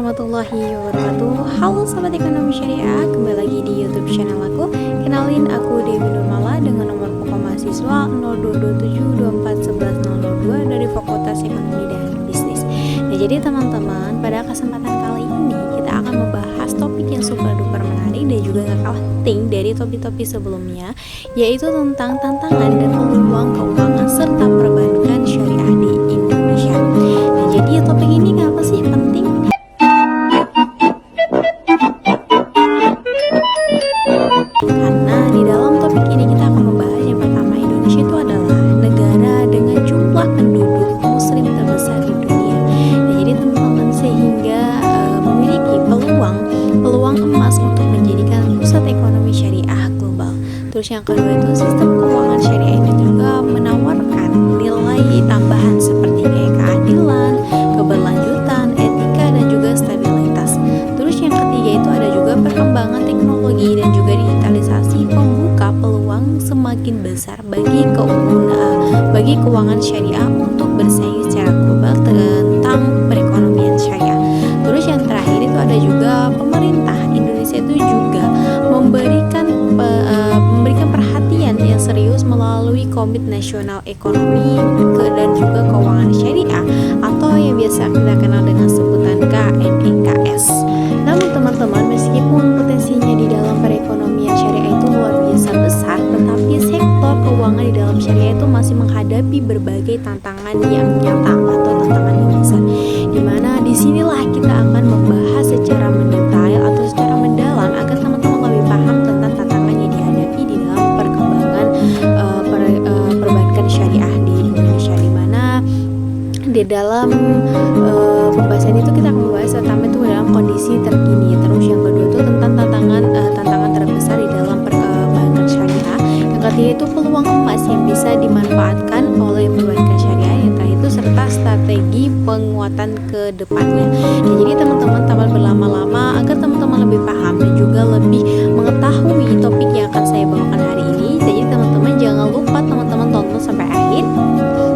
warahmatullahi wabarakatuh. Halo Sobat Ekonomi Syariah, kembali lagi di YouTube channel aku. Kenalin, aku Dewi Nurmala dengan nomor pokok mahasiswa 02272411002 dari Fakultas Ekonomi dan Bisnis. Nah, jadi teman-teman, pada kesempatan kali ini kita akan membahas topik yang super duper menarik dan juga gak kalah penting dari topik-topik sebelumnya, yaitu tentang tantangan dan peluang keuangan serta perbankan syariah di Indonesia. Nah, jadi topik ini kenapa sih penting? Karena di dalam topik ini kita akan membahas yang pertama, Indonesia itu adalah negara dengan jumlah penduduk muslim terbesar di dunia. Nah, jadi teman-teman sehingga memiliki peluang emas untuk menjadikan pusat ekonomi syariah global. Terus yang kedua itu sistem keuangan syariah itu juga menawarkan nilai tambahan seperti kayak keadilan, keberlanjutan, etika dan juga stabilitas. Terus yang ketiga itu ada juga perkembangan teknologi dan juga digitalisasi membuka peluang semakin besar bagi keuangan syariah untuk bersaing secara global tentang perekonomian syariah. Terus yang terakhir itu ada juga pemerintah Indonesia itu juga memberikan perhatian yang serius melalui Komite Nasional Ekonomi dan juga Keuangan Syariah atau yang biasa kita kenal dengan sebutan KNEKS. Namun teman-teman, meskipun potensinya di dalam perekonomian syariah itu luar biasa besar, tetapi sektor keuangan di dalam syariah itu masih menghadapi berbagai tantangan yang nyata atau tantangan yang besar. Dimana disinilah kita akan membahas secara mendetail atau secara mendalam agar teman-teman lebih paham tentang tantangan yang dihadapi di dalam perkembangan perbankan syariah di Indonesia. Dimana di dalam pembahasan itu kita akan membahas pertama itu dalam kondisi terkini. Terus yang kedua itu tentang tantangan terbesar di dalam perbankan syariah. Yang ketiga itu peluang emas yang bisa dimanfaatkan oleh perbankan syariah. Yang terakhir itu serta strategi penguatan ke depannya. Nah, jadi teman-teman tanpa berlama-lama agar teman-teman lebih paham dan juga lebih mengetahui topik yang akan saya bawakan hari ini. Jadi teman-teman jangan lupa teman-teman tonton sampai akhir.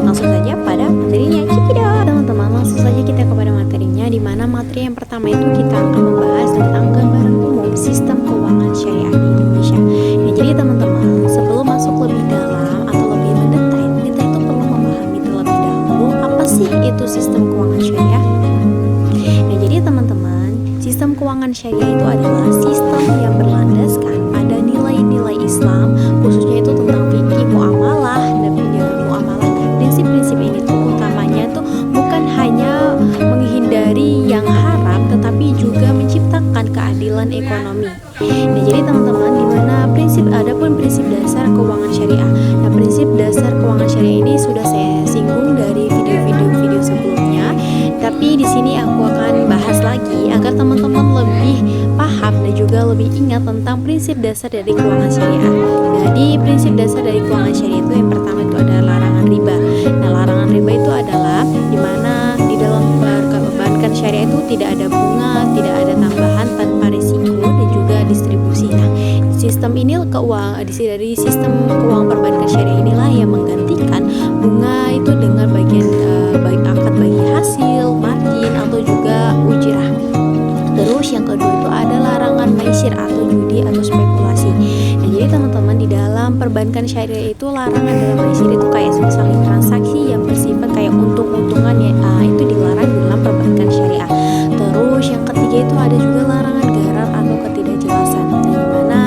Langsung saja pada materinya. Cekidot. Teman-teman, langsung saja kita kepada materinya, di mana materi yang pertama itu kita akan membahas tentang gambaran umum sistem keuangan syariah di Indonesia. Nah, jadi teman-teman, sebelum masuk lebih dalam atau lebih mendetail, kita itu perlu memahami terlebih dahulu apa sih itu sistem keuangan syariah. Nah, jadi teman-teman, sistem keuangan syariah itu adalah sistem yang berlandaskan pada nilai-nilai Islam, khususnya itu tentang fikih muamalah dan muamalah. Prinsip-prinsip ini tuh utamanya tuh bukan hanya menghindari yang haram, tetapi juga menciptakan keadilan ekonomi. Nah, jadi teman-teman, di mana adapun prinsip dasar keuangan syariah. Nah, prinsip dasar keuangan syariah ini sudah saya singgung dari video sebelumnya, tapi di sini aku akan bahas lagi agar teman-teman lebih paham dan juga lebih ingat tentang prinsip dasar dari keuangan syariah. Jadi prinsip dasar dari keuangan syariah itu yang pertama itu adalah larangan riba. Nah, larangan riba itu adalah di mana di dalam perbankan syariah itu tidak ada bunga, tidak ada tambahan tanpa risiko dan juga distribusi. Nah, sistem ini dari sistem keuangan perbankan syariah inilah yang menggantikan bunga itu dengan bagian akad bagi hasil, margin atau juga ujirah. Terus yang kedua itu ada larangan maisir atau judi atau spekulasi. Nah, jadi teman-teman, di dalam perbankan syariah itu larangan dalam maisir itu kayak misalnya transaksi yang bersifat kayak untung-untungan ya, itu dilarang di dalam perbankan syariah. Terus yang ketiga itu ada juga larangan gharar atau ketidakjelasan. Nah, di mana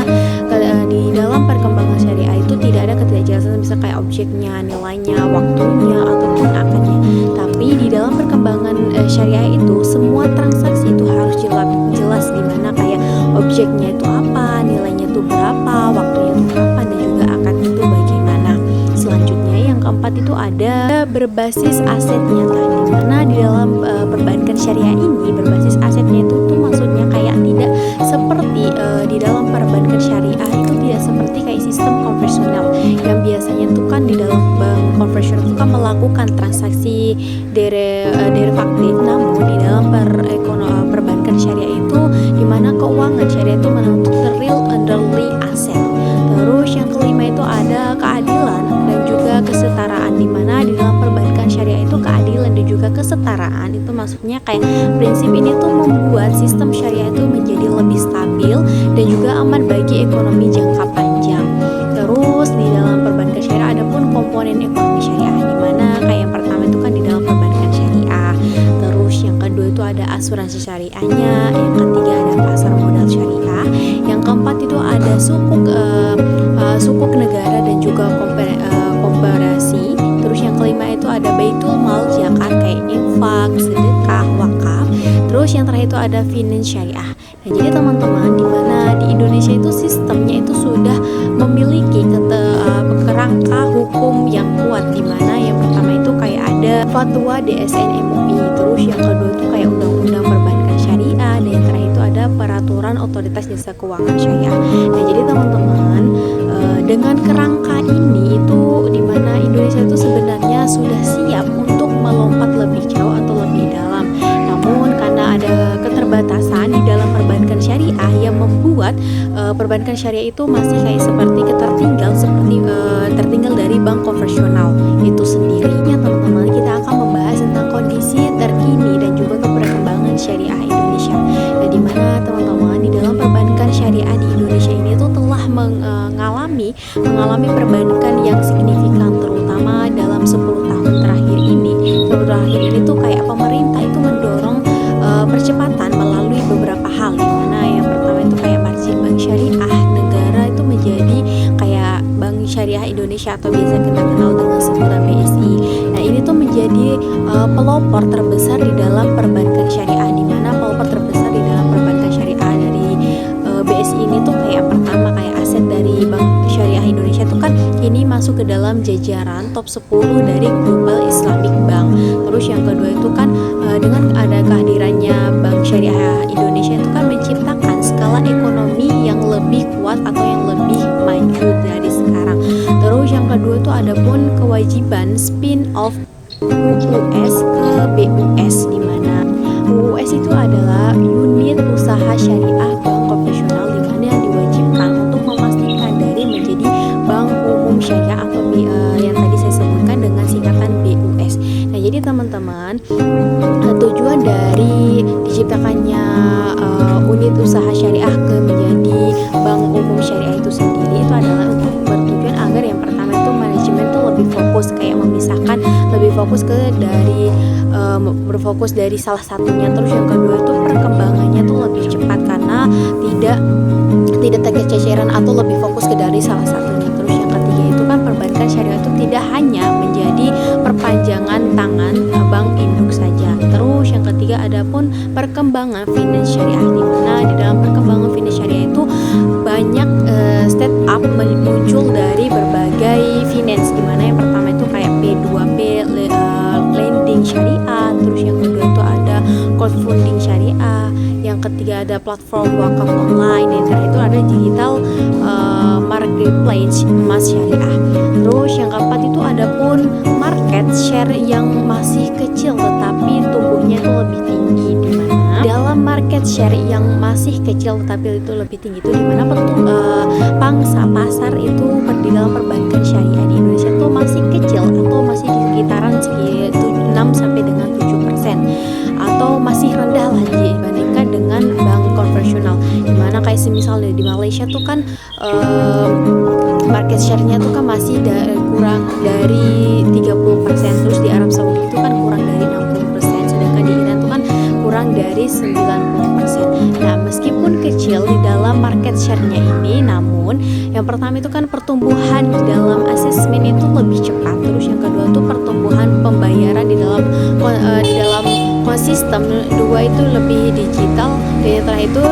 di dalam perkembangan syariah itu tidak ada ketidakjelasan, bisa kayak objeknya, nilainya, waktunya ataupun akadnya. Tapi di dalam perkembangan syariah itu semua transaksi itu harus jelas di mana kayak objeknya itu apa, nilainya itu berapa, waktunya itu kapan dan juga akadnya itu bagaimana. Selanjutnya yang keempat itu ada berbasis aset nyata, di mana di dalam perbankan syariah ini berbasis asetnya itu tuh maksudnya kayak tidak seperti di dalam perbankan syariah itu tidak seperti kayak sistem konvensional yang biasanya tuh kan di dalam bank konvensional itu kan melakukan transaksi derivatif. Namun di dalam perbankan syariah itu di mana keuangan syariah itu menuntut the real underlying asset. Terus yang kelima itu ada keadilan dan juga kesetaraan, di mana di dalam perbankan syariah itu keadilan dan juga kesetaraan itu maksudnya kayak prinsip ini tuh membuat asuransi syariahnya, yang ketiga ada pasar modal syariah, yang keempat itu ada sukuk negara dan juga komparasi. Terus yang kelima itu ada baitul mal zakat kayak infak, sedekah, wakaf. Terus yang terakhir itu ada finance syariah. Nah, jadi teman-teman, di mana di Indonesia itu sistemnya itu sudah memiliki kerangka hukum yang kuat, di mana yang pertama itu kayak ada fatwa DSN MUI, terus yang kedua itu kayak undang-undang perbankan syariah, dan yang terakhir itu ada peraturan otoritas jasa keuangan syariah. Nah, jadi teman-teman, dengan kerangka ini itu di mana Indonesia itu sebenarnya sudah siap untuk melompat lebih jauh atau lebih dalam. Namun karena ada keterbatasan di dalam perbankan syariah yang membuat perbankan syariah itu masih kayak seperti tertinggal dari bank konvensional itu sendiri. Ya teman-teman, kita akan membahas tentang kondisi terkini dan juga perkembangan syariah Indonesia. Nah, di mana teman-teman, di dalam perbankan syariah di Indonesia ini tuh telah mengalami perbaikan yang signifikan, terutama dalam 10 tahun terakhir ini. 10 tahun terakhir ini tuh kayak pemerintah itu mendorong percepatan melalui beberapa hal, di mana yang pertama itu kayak margin bank syariah negara itu menjadi kayak Bank Syariah Indonesia atau biasa kita kenal dengan sebutan BSI. Nah, ini tuh menjadi pelopor terbesar di dalam perbankan syariah, di mana pelopor terbesar di dalam perbankan syariah dari BSI ini tuh kayak pertama kayak aset dari Bank Syariah Indonesia tuh kan ini masuk ke dalam jajaran top 10 dari Global Islamic Bank. Terus yang kedua itu kan dengan ada kehadirannya Bank Syariah Indonesia itu kan menciptakan skala ekonomi yang lebih kuat atau yang lebih maju dari sekarang. Terus yang kedua itu ada pun kewajiban spin off UUS ke BUS, di mana UUS itu adalah unit usaha syariah bank konvensional, di mana yang diwajibkan untuk memastikan dari menjadi bank umum syariah atau yang tadi saya sebutkan dengan singkatan BUS. Nah, jadi teman-teman, tujuan dari diciptakannya unit usaha syariah ke menjadi bank umum syariah itu sendiri itu adalah untuk bertujuan agar yang pertama itu manajemen itu lebih fokus, kayak memisahkan lebih fokus berfokus dari salah satunya. Terus yang kedua itu perkembangannya tuh lebih cepat karena tidak terkececeran atau lebih fokus ke dari salah satunya. Terus yang ketiga itu kan perbankan syariah itu tidak hanya menjadi perpanjangan tangan bank induk saja. Terus yang ketiga ada pun perkembangan finance syariah, di mana di dalam perkembangan finance syariah itu banyak startup muncul dari berbagai finance, di mana yang pertama itu kayak P2P lending syariah, terus yang kedua itu ada crowdfunding syariah, yang ketiga ada platform wakaf online, yang terakhir itu ada digital marketplace emas syariah. Terus yang keempat itu ada pun market share yang masih kecil tetapi tumbuhnya itu lebih tinggi, di mana dalam market share yang masih kecil tetapi itu lebih tinggi itu di mana pangsa pasar itu di dalam perbankan syariah di Indonesia itu masih kecil atau masih di sekitaran 6 sampai dengan 7%, atau masih rendah lah dibandingkan dengan bank konvensional, dimana kayak semisal di Malaysia tuh kan market share-nya tuh kan masih kurang dari 30%, terus di Arab Saudi itu kan kurang dari 60%, sedangkan di Iran tuh kan kurang dari 90%. Nah, meskipun kecil di dalam market share-nya ini, namun yang pertama itu kan pertumbuhan di dalam asesmen itu lebih cepat. Terus yang kedua tuh pertumbuhan pembayaran di dalam sistem dua itu lebih digital, dan yang terakhir itu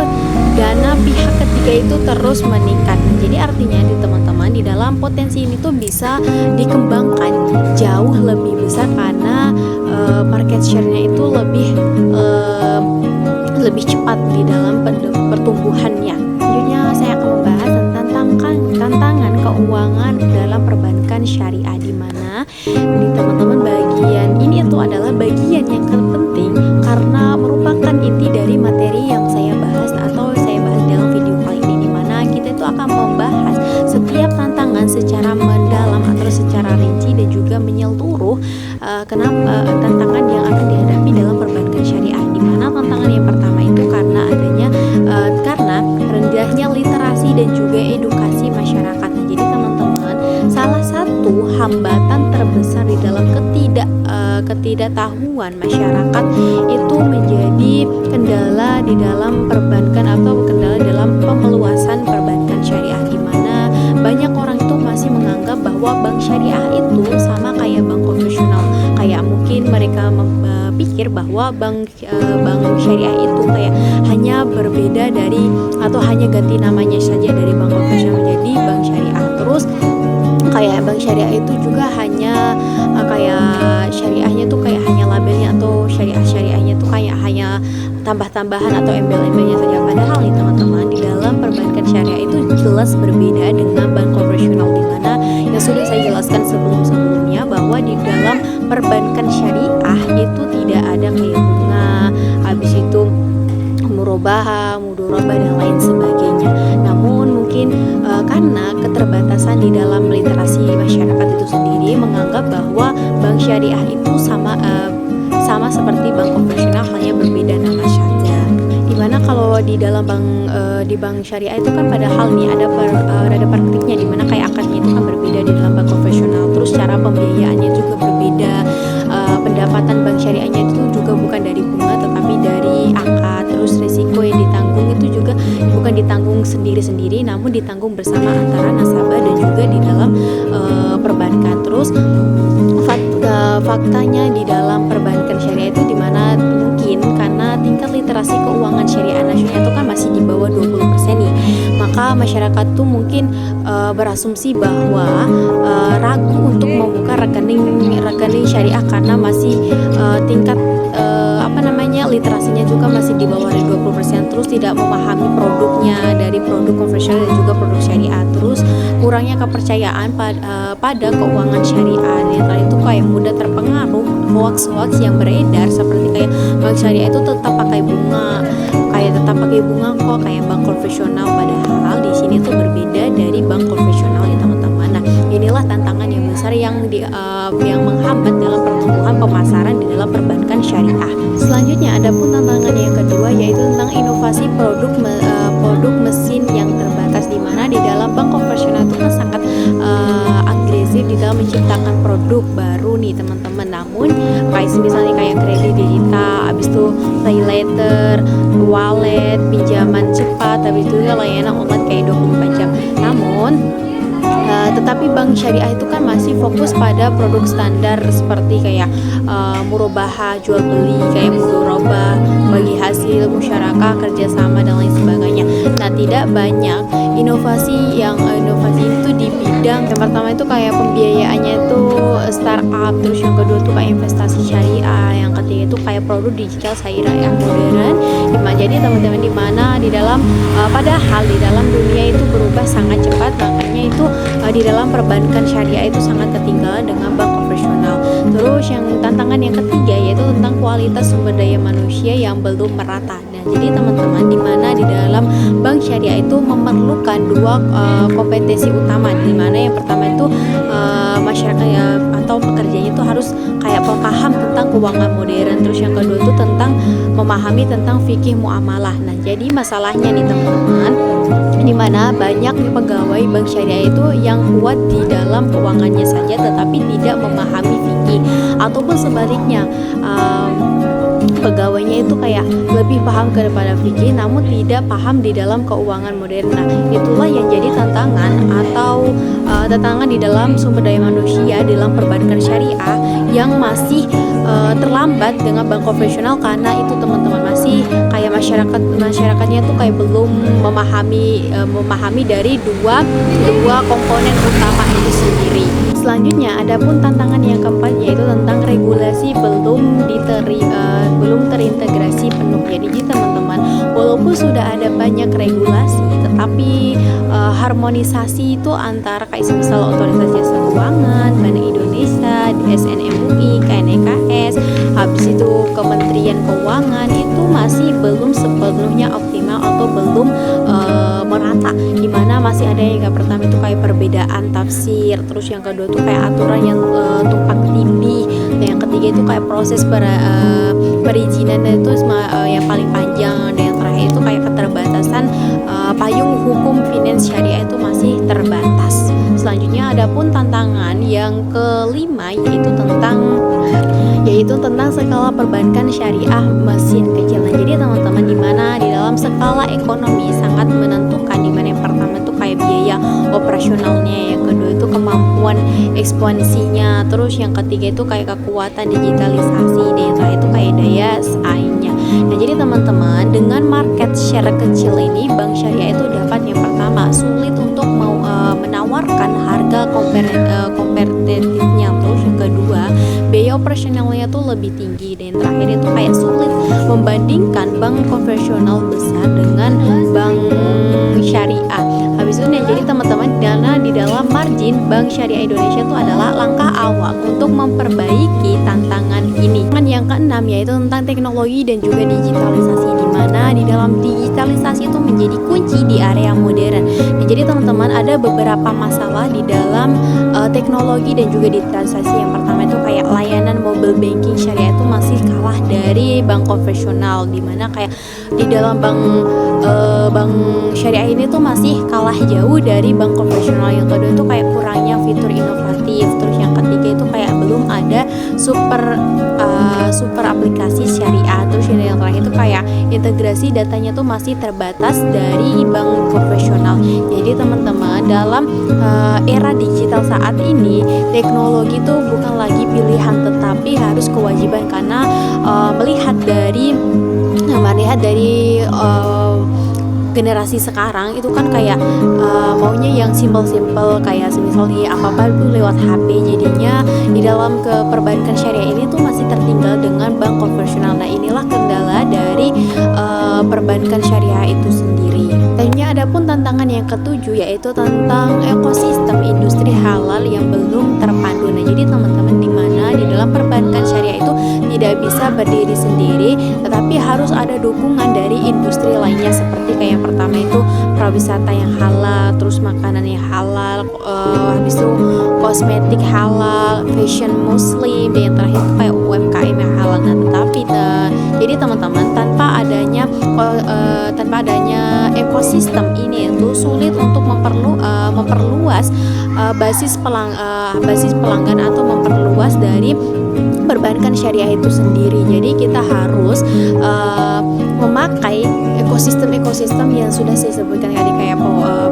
dana pihak ketiga itu terus meningkat. Jadi artinya di teman-teman, di dalam potensi ini tuh bisa dikembangkan jauh lebih besar karena market share-nya itu lebih cepat di dalam pertumbuhannya. Selanjutnya saya akan membahas tentang tantangan keuangan dalam perbankan syariah, di mana di teman-teman bagian ini itu adalah bagian yang terpenting karena merupakan inti dari materi yang saya bahas dalam video kali ini, di mana kita itu akan membahas setiap tantangan secara mendalam atau secara rinci dan juga menyeluruh tantangan yang akan dihadapi dalam perbankan syariah, di mana tantangan yang pertama itu karena rendahnya literasi dan juga edukasi masyarakat. Nah, jadi teman-teman, salah satu hambatan terbesar di dalam ketidaktahuan masyarakat itu menjadi kendala di dalam perbankan atau kendala dalam pemeluasan perbankan syariah, di mana banyak orang itu masih menganggap bahwa bank syariah itu sama kayak bank konvensional. Kayak mungkin mereka pikir bahwa bank syariah itu kayak hanya berbeda dari atau hanya ganti namanya saja dari bank konvensional menjadi bank syariah. Terus kayak bank syariah itu juga hanya kayak syariahnya tuh kayak hanya labelnya, atau syariahnya tuh kayak hanya tambah-tambahan atau embel-embelnya saja. Padahal nih teman-teman, di dalam perbankan syariah itu jelas berbeda dengan bank konvensional, di mana yang sudah saya jelaskan sebelum-sebelumnya bahwa di dalam perbankan syariah itu tidak ada kayak bunga, habis itu murabahah, mudorobah dan lain sebagainya. Namun mungkin karena keterbatasan di dalam literasi masyarakat itu sendiri menganggap bahwa bank syariah itu sama seperti bank konvensional, hanya berbeda nama saja. Dimana kalau di dalam bank syariah itu kan padahal nih ada praktiknya, dimana kayak akadnya itu kan berbeda di dalam bank konvensional. Terus cara pembiayaannya juga berbeda. Pendapatan bank syariahnya itu juga bukan dari bunga tetapi dari akad. Terus risiko yang ditanggung itu juga bukan ditanggung sendiri-sendiri, namun ditanggung bersama antara nasabah dan juga di dalam perbankan. Terus faktanya di dalam perbankan syariah itu dimana mungkin karena tingkat literasi keuangan syariah nasional itu kan masih di bawah 20% nih, maka masyarakat tuh mungkin berasumsi bahwa ragu untuk membuka rekening syariah karena masih tingkat literasinya juga masih di bawah dari 20%, terus tidak memahami produknya dari produk konvensional dan juga produk syariah. Terus kurangnya kepercayaan pada keuangan syariah, yang itu kayak mudah terpengaruh hoax-hoax yang beredar seperti kayak bank syariah itu tetap pakai bunga kok kayak bank konvensional, padahal di sini tuh berbeda dari bank konvensional ya teman-teman. Nah, inilah tantangan yang besar yang menghambat dalam pertumbuhan pemasaran di dalam perbankan syariah. Selanjutnya ada pun tantangan yang kedua, yaitu tentang inovasi produk mesin yang terbatas, di mana di dalam bank konvensional itu kan sangat agresif di dalam menciptakan produk baru nih teman-teman. Namun misalnya kayak kredit digital, habis itu pay later, wallet, pinjaman cepat, habis itu layanan online kayak 24 jam. Namun tetapi bank syariah itu kan masih fokus pada produk standar seperti kayak murabahah, jual beli, kayak mudorobah, bagi hasil, musyarakah, kerjasama dan lain sebagainya. Nah, tidak banyak inovasi itu di bidang yang pertama itu kayak pembiayaannya itu startup, terus yang kedua itu kayak investasi syariah, yang ketiga itu kayak produk digital syariah yang modern. Jadi teman-teman, di mana di dalam padahal di dalam dunia itu berubah sangat cepat, makanya itu di dalam perbankan syariah itu sangat ketinggalan dengan bank konvensional. Terus yang tantangan yang ketiga yaitu tentang kualitas sumber daya manusia yang belum merata. Nah, jadi teman-teman, di mana di dalam bank syariah itu memerlukan dua kompetensi utama, di mana yang pertama itu masyarakat atau pekerjanya itu harus kayak paham tentang keuangan modern. Terus yang kedua itu tentang memahami tentang fikih muamalah. Nah, jadi masalahnya nih teman-teman, di mana banyak pegawai bank syariah itu yang kuat di dalam keuangannya saja tetapi tidak memahami fikih, ataupun sebaliknya pegawainya itu kayak lebih paham kepada fikih namun tidak paham di dalam keuangan modern. Nah, itulah yang jadi tantangan atau tantangan di dalam sumber daya manusia dalam perbankan syariah yang masih terlambat dengan bank konvensional, karena itu teman-teman masih kayak masyarakatnya tuh kayak belum memahami dari dua komponen utama itu sendiri. Selanjutnya ada pun tantangan yang keempat, yaitu tentang regulasi belum terintegrasi penuh. Jadi teman-teman, walaupun sudah ada banyak regulasi, tetapi harmonisasi itu antara kayak misal Otoritas Jasa Keuangan, Bank Indonesia, SNMUI, KNEKS, habis itu Kementerian Keuangan itu masih belum sepenuhnya optimal atau belum merata, dimana masih ada yang pertama itu kayak perbedaan tafsir, terus yang kedua itu kayak aturan yang tumpang tindih, dan yang ketiga itu kayak proses perizinan itu yang paling panjang, dan yang terakhir itu kayak keterbatasan payung hukum finance syariah itu masih terbatas. Selanjutnya ada pun tantangan yang kelima yaitu tentang skala perbankan syariah mesin kecil. Nah, jadi teman-teman, dimana di dalam skala ekonomi sangat menentukan, dimana yang pertama itu kayak biaya operasionalnya, yang kedua itu kemampuan ekspansinya, terus yang ketiga itu kayak kekuatan digitalisasi, dan yang terakhir itu kayak daya saingnya. Nah, jadi teman-teman, dengan market share kecil ini, bank syariah itu dapat yang pertama sulit untuk menawarkan harga kompetitifnya, terus yang kedua biaya operasionalnya tuh lebih tinggi, dan yang terakhir itu kayak sulit membandingkan bank konvensional besar dengan bank syariah. Habis itu nih, jadi teman-teman, dana di dalam margin bank syariah Indonesia itu adalah langkah awal untuk memperbaiki tantangan ini. Yang keenam yaitu tentang teknologi dan juga digitalisasi, di mana di dalam digitalisasi itu menjadi kunci di area modern. Nah, jadi teman-teman, ada beberapa masalah di dalam teknologi dan juga digitalisasi. Yang pertama itu kayak layanan mobile banking syariah itu masih kalah dari bank konvensional, di mana kayak di dalam bank syariah ini tuh masih kalah jauh dari bank konvensional. Yang kedua itu kayak kurangnya fitur inovatif, terus yang ketiga itu kayak belum ada super aplikasi syariah, terus yang terakhir itu kayak integrasi datanya tuh masih terbatas dari bank konvensional. Jadi teman-teman, dalam era digital saat ini, teknologi itu bukan lagi pilihan tetapi harus kewajiban, karena melihat dari generasi sekarang itu kan kayak maunya yang simple kayak misalnya apa-apa itu lewat HP, jadinya di dalam perbankan syariah ini tuh masih tertinggal dengan bank konvensional. Nah, inilah kendala dari perbankan syariah itu sendiri. Tentunya ada pun tantangan yang ketujuh yaitu tentang ekosistem industri halal yang belum terpadu. Nah, jadi teman-teman, di mana di dalam perbankan syariah itu tidak bisa berdiri sendiri, tetapi harus ada dukungan dari industri lainnya, seperti kayak yang pertama itu pariwisata yang halal, terus makanan yang halal, habis itu kosmetik halal, fashion muslim, dan yang terakhir itu kayak UMKM yang halal. Nah, jadi teman-teman, tanpa adanya ekosistem ini itu sulit untuk memperluas basis pelanggan atau memperluas dari perbankan syariah itu sendiri. Jadi kita harus memakai ekosistem yang sudah saya sebutkan tadi, kayak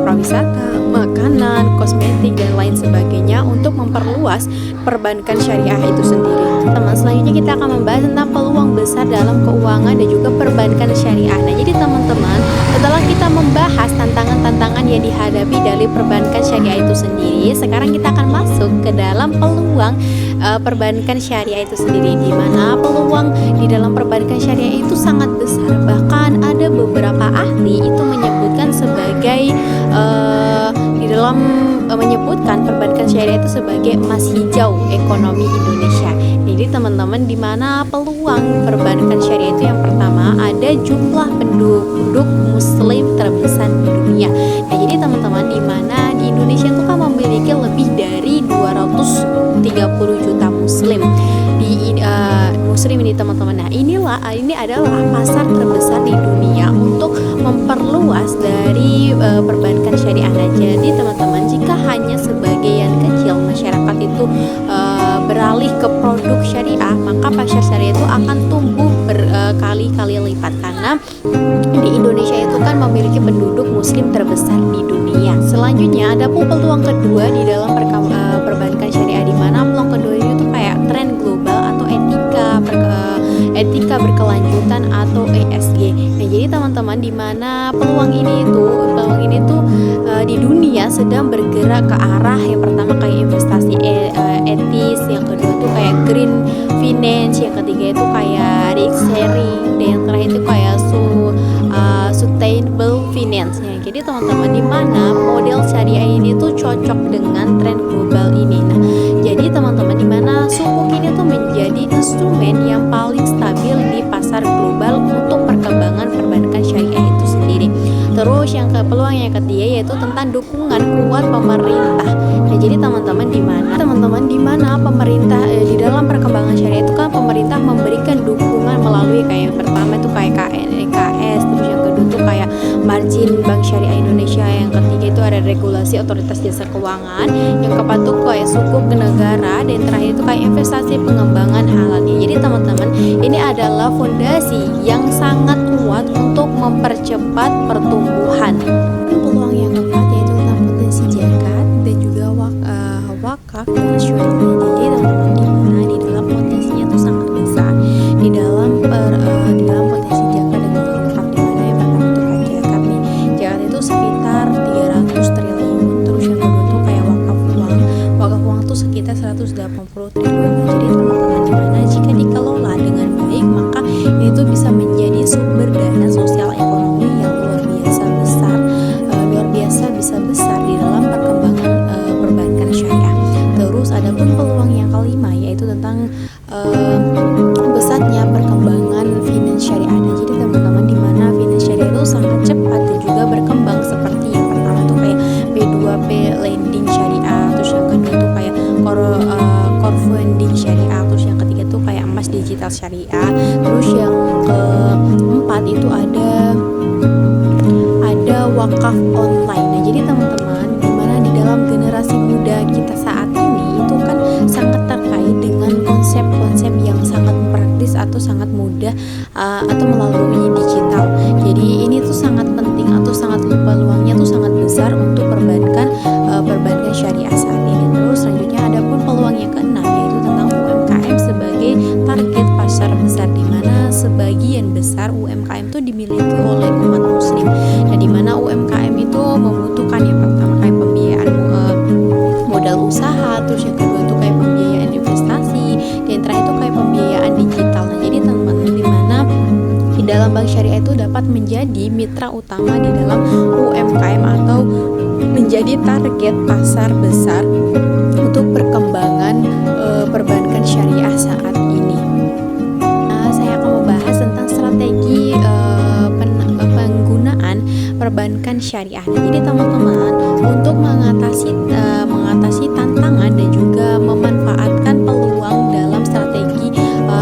pariwisata, makanan, kosmetik, dan lain sebagainya untuk memperluas perbankan syariah itu sendiri. Teman, selanjutnya kita akan membahas tentang peluang besar dalam keuangan dan juga perbankan syariah. Nah, jadi teman-teman, setelah kita membahas tantangan-tantangan yang dihadapi dari perbankan syariah itu sendiri, sekarang kita akan masuk ke dalam peluang perbankan syariah itu sendiri, di mana peluang di dalam perbankan syariah itu sangat besar. Bahkan ada beberapa ahli itu menyebutkan menyebutkan perbankan syariah itu sebagai emas hijau ekonomi Indonesia. Jadi teman-teman, di mana peluang perbankan syariah itu yang pertama ada jumlah penduduk muslim terbesar di dunia. Nah, jadi teman-teman, di mana di Indonesia itu kan memiliki lebih dari 230 juta muslim ini teman-teman. Nah, ini adalah pasar terbesar di dunia untuk memperluas dari perbankan syariah. Nah, jadi teman-teman, jika hanya sebagian kecil masyarakat itu beralih ke produk syariah, maka pasar syariah itu akan tumbuh berkali-kali lipat, karena di Indonesia itu kan memiliki penduduk muslim terbesar di dunia. Selanjutnya ada peluang kedua di dalam perbankan syariah, di mana peluang kedua itu kayak tren global atau etika berkelanjutan atau ESG. Nah, jadi teman-teman, di mana peluang ini tuh di dunia sedang bergerak ke arah yang pertama kayak investasi etis, yang kedua tuh kayak green finance, yang ketiga itu kayak risk sharing, dan yang terakhir itu kayak sustainable finance. Nah, jadi teman-teman, di mana model syariah ini tuh cocok dengan tren global ini. Nah, jadi teman-teman, di mana sukuk ini tuh menjadi instrumen yang paling stabil di pasar global untuk perkembangan perbankan syariah itu sendiri. Terus peluang yang ketiga yaitu tentang dukungan kuat pemerintah. Nah, jadi teman-teman, di mana pemerintah di dalam perkembangan syariah itu kan pemerintah memberikan dukungan melalui kayak yang pertama itu kayak KNEKS, terus yang kedua itu kayak margin Bank Syariah Indonesia. Yang ketiga itu ada regulasi otoritas jasa keuangan. Yang keempat tuh kayak sukuk ke negara, dan yang terakhir itu kayak investasi pengembangan halalnya. Jadi teman-teman, ini adalah fondasi yang sangat kuat untuk mempercepat pertumbuhan. Peluang yang keempat yaitu tentang potensi zakat dan juga wakaf dan syariah. Jadi teman-teman, di mana di dalam potensinya tuh sangat besar di dalam potensi zakat dan juga wakaf, di mana yang pertama itu kayak zakat nih. Zakat itu sekitar 300 triliun. Terus yang kedua tuh kayak wakaf uang tuh sekitar 180 triliun. Jadi teman-teman, di mana jika dikelola dengan baik, maka ini tuh bisa menjadi sumber dana sosial ekonomi yang luar biasa besar di dalam perkembangan perbankan syariah. Terus ada pun peluang yang kelima yaitu tentang pesatnya perkembangan finance syariah. Nah, jadi teman-teman, di mana finance syariah itu sangat cepat dan juga berkembang, seperti yang pertama tuh kayak P2P lending syariah, terus yang kedua tuh kayak crowdfunding syariah, terus yang ketiga tuh kayak emas digital syariah, terus yang keempat itu ada wakaf online. Nah, jadi teman-teman, dimana di dalam generasi muda kita saat ini itu kan sangat terkait dengan konsep-konsep yang sangat praktis atau sangat mudah atau melalui digital. Jadi ini tuh sangat penting atau sangat peluangnya tuh sangat besar untuk perbankan syariah saat ini. Terus selanjutnya ada pun peluang yang keenam yaitu tentang UMKM sebagai target pasar besar, di mana sebagian besar UMKM itu dimiliki oleh umat muslim. Nah, di mana UMKM itu membutuhkan yang pertama kayak pembiayaan modal usaha, terus yang kedua itu kayak pembiayaan investasi, dan yang terakhir itu kayak pembiayaan digital. Nah, jadi teman-teman, di mana di dalam bank syariah itu dapat menjadi mitra utama di dalam UMKM atau menjadi target pasar besar untuk perkembangan perbankan syariah saat ini. Saya akan membahas tentang strategi penggunaan perbankan syariah. Nah, jadi teman-teman, untuk mengatasi tantangan dan juga memanfaatkan peluang dalam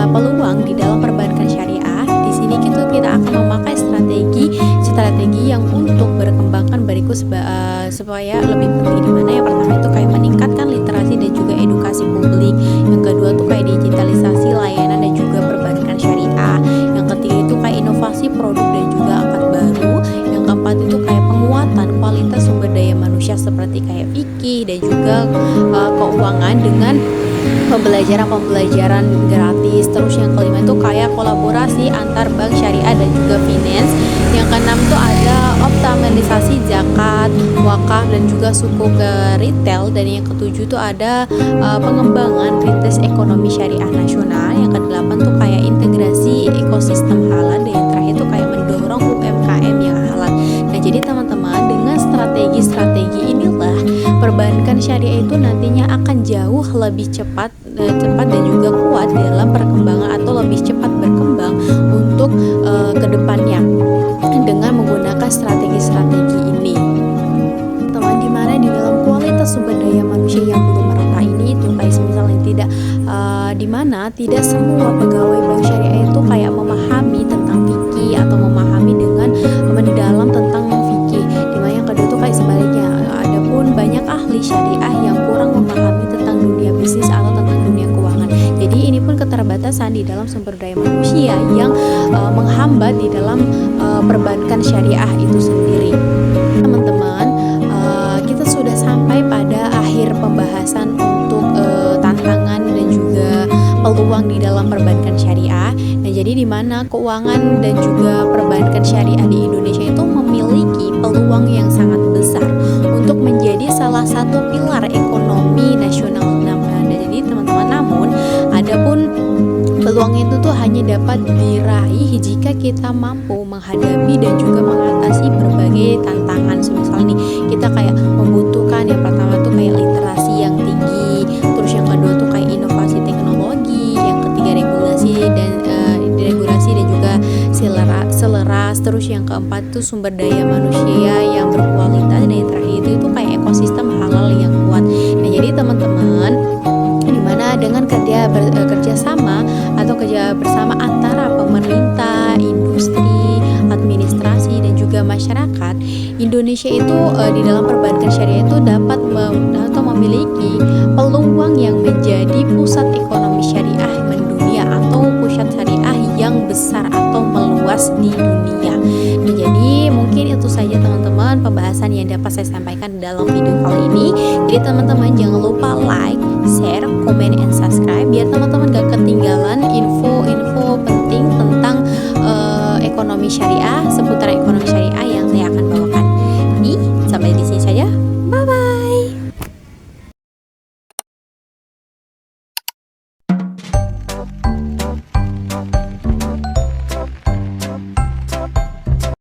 peluang di dalam perbankan syariah, di sini kita akan memakai strategi yang untuk berkembangkan berikut supaya lebih penting, di mana yang pertama itu kayak meningkatkan literasi dan juga edukasi publik. Yang kedua tuh kayak digitalisasi layanan dan juga perbankan syariah. Yang ketiga itu kayak inovasi produk dan juga angkat baru. Yang keempat itu kayak penguatan kualitas sumber daya manusia seperti kayak fikih dan juga keuangan dengan pembelajaran gratis. Terus yang kelima itu kayak kolaborasi antar bank syariah dan juga finance. Yang keenam itu ada optimalisasi zakat, wakaf dan juga suku ke retail. Dan yang ketujuh itu ada pengembangan rintis ekonomi syariah nasional. Yang kedelapan tuh kayak integrasi ekosistem halal, dan yang terakhir itu kayak mendorong UMKM yang halal. Nah, jadi teman-teman, dengan strategi inilah perbankan syariah itu nantinya akan jauh lebih cepat dan juga kuat dalam perkembangan atau lebih cepat berkembang untuk kedepannya dengan menggunakan strategi-strategi ini. Teman, di mana di dalam kualitas sumber daya manusia yang belum merata ini itu kayak misalnya di mana tidak semua pegawai bank syariah itu kayak memahami tentang fikih atau memahami dengan mendalam tentang fikih. Di mana yang kedua itu kayak sebaliknya, ada pun banyak ahli syariah yang kurang memahami tentang dunia bisnis atau tentang dunia keuangan. Jadi ini pun keterbatasan di dalam sumber daya manusia yang menghambat di dalam perbankan syariah itu sendiri. Teman-teman, kita sudah sampai pada akhir pembahasan untuk tantangan dan juga peluang di dalam perbankan syariah. Nah, jadi di mana keuangan dan juga perbankan syariah di Indonesia itu memiliki peluang yang sangat besar untuk menjadi salah satu pilar ekonomi nasional. Nah, jadi teman-teman, namun adapun peluang itu tuh hanya dapat diraih jika kita mampu menghadapi dan juga mengatasi berbagai tantangan. Semisal nih, kita kayak membutuhkan yang pertama tuh kayak literasi yang tinggi, terus yang kedua tuh kayak inovasi teknologi, yang ketiga regulasi dan juga seleras, terus yang keempat tuh sumber daya manusia yang berkualitas, dan yang terakhir itu kayak ekosistem halal yang kuat. Nah, jadi teman-teman, dimana dengan kerja sama atau kerja bersama antara pemerintah, industri, administrasi dan juga masyarakat, Indonesia itu di dalam perbankan syariah itu dapat atau memiliki peluang yang menjadi pusat ekonomi syariah mendunia atau pusat syariah yang besar atau meluas di dunia. Nah, jadi mungkin itu saja teman-teman pembahasan yang dapat saya sampaikan dalam video kali ini. Jadi teman-teman jangan lupa like, share, comment, and subscribe biar teman-teman gak ketinggalan info-info penting tentang ekonomi syariah